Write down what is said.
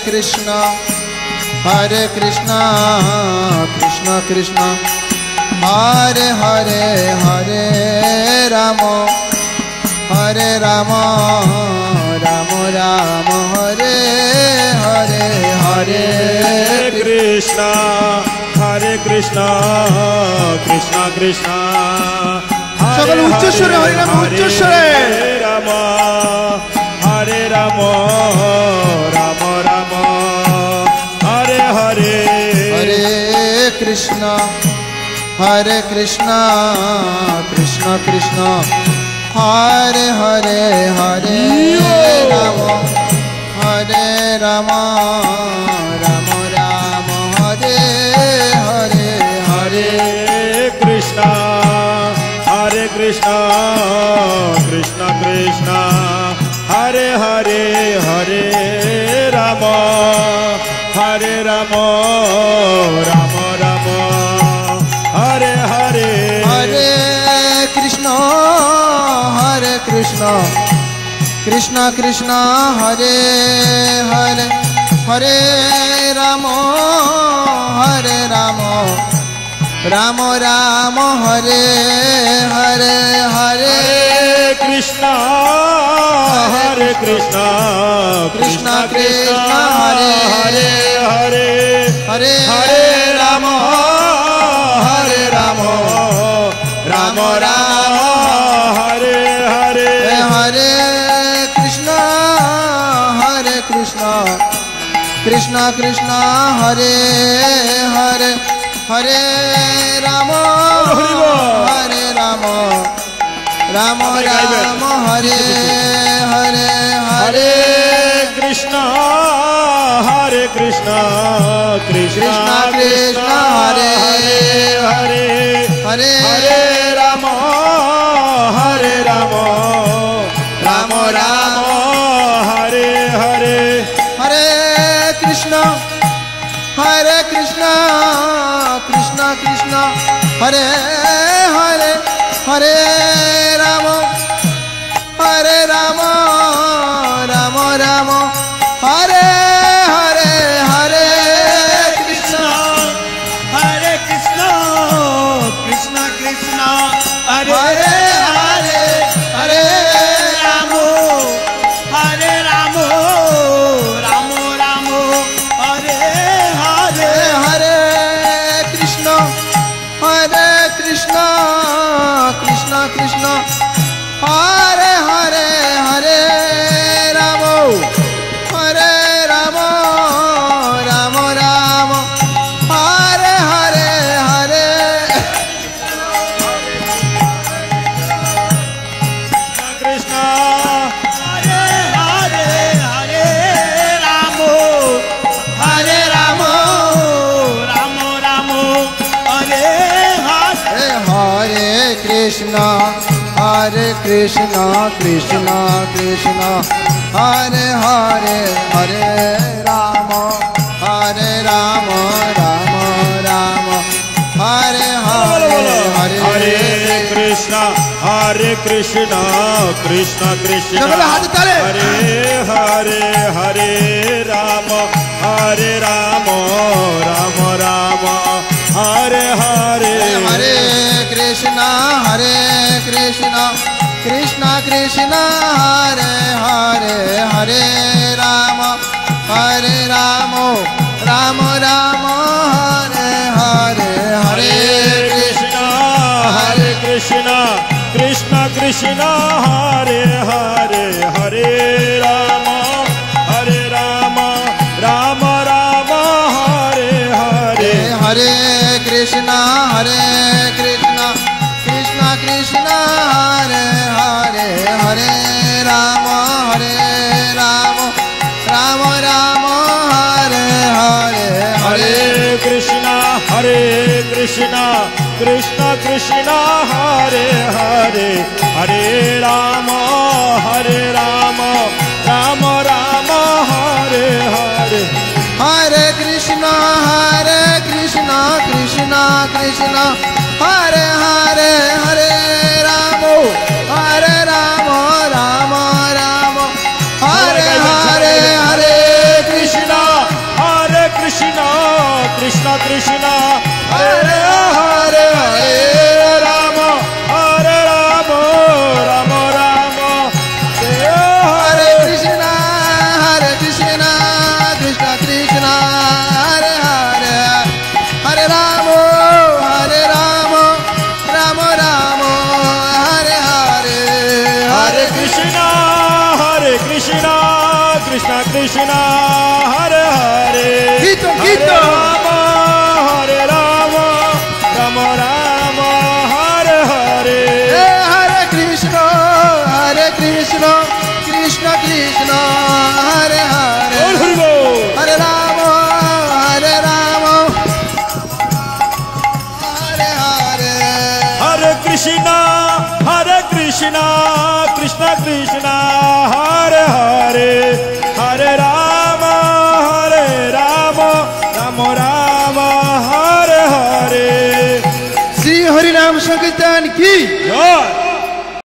कृष्णा कृष्ण कृष्ण हरे हरे हरे राम राम राम हरे हरे हरे कृष्णा कृष्ण कृष्ण সকল উচ্চস্বরে হরে রাম উচ্চস্বরে রাম হরে রাম রাম রাম হরে হরে হরে কৃষ্ণ কৃষ্ণ কৃষ্ণ হরে হরে হরে রাম রাম রাম রাম হরে হরে হরে কৃষ্ণ কৃষ্ণ কৃষ্ণ হরে হরে হরে রাম রাম রাম হরে হরে হরে কৃষ্ণ কৃষ্ণ কৃষ্ণ হরে হরে হরে রাম রাম রাম হরে হরে হরে কৃষ্ণ কৃষ্ণ কৃষ্ণ কৃষ্ণ হরে হরে হরে হরে হরে রাম রাম রাম রাম হরে হরে হরে কৃষ্ণ কৃষ্ণ কৃষ্ণ হরে হরে হরে রাম রাম রাম হরে হরে হরে কৃষ্ণ কৃষ্ণ কৃষ্ণ কৃষ্ণ হরে হরে হরে হরে রাম রাম রাম রাম হরে হরে হরে কৃষ্ণ কৃষ্ণ কৃষ্ণ হরে হরে হরে রাম রাম রাম হরে হরে হরে কৃষ্ণ কৃষ্ণ কৃষ্ণ কৃষ্ণ হরে হরে হরে রাম হরে রাম রাম রাম হরে হরে হরে কৃষ্ণ কৃষ্ণ কৃষ্ণ হরে হরে হরে রাম রাম রাম হরে হরে হরে কৃষ্ণ হরে হরে হরে রাম হরে রাম রাম রাম হরে হরে হরে কৃষ্ণ কৃষ্ণ কৃষ্ণ হরে হরে হরে রাম রাম রাম হরে হরে হরে হরে কৃষ্ণ কৃষ্ণ কৃষ্ণ সকলে হাত তালে। Hare Hare Hare Ram Ram Ram Hare Hare Hare Krishna Krishna Krishna Hare Hare Hare Ram Ram Hare Hare Hare Krishna Krishna Krishna Hare Hare Hare Ram Ram Ram Hare Hare Hare Krishna Krishna Krishna Hare Hare Hare Ram Ram Ram Hare Hare Hare Krishna Krishna Krishna Hare Hare Hare Ram Ram Ram Hare Hare Hare Krishna Krishna Krishna Hare Hare Hare Ram Ram Hare Hare Hare Krishna Krishna Hare Hare Hare Rama Hare Rama Rama Rama Hare Krishna Krishna Krishna Hare Hare Hare Rama Hare Rama Rama Rama Hare Hare Hare Krishna Krishna Krishna Hare Hare Gito Hare Rama Hare Rama Rama Rama Hare Hare Hare Krishna Krishna Krishna Hare Hare Hare Rama Hare Rama Hare Hare Hare Krishna Krishna Krishna Hare Hare Hare Rama Rama Rama Hare Hare Shri Hari Nam Sankirtan ki Jai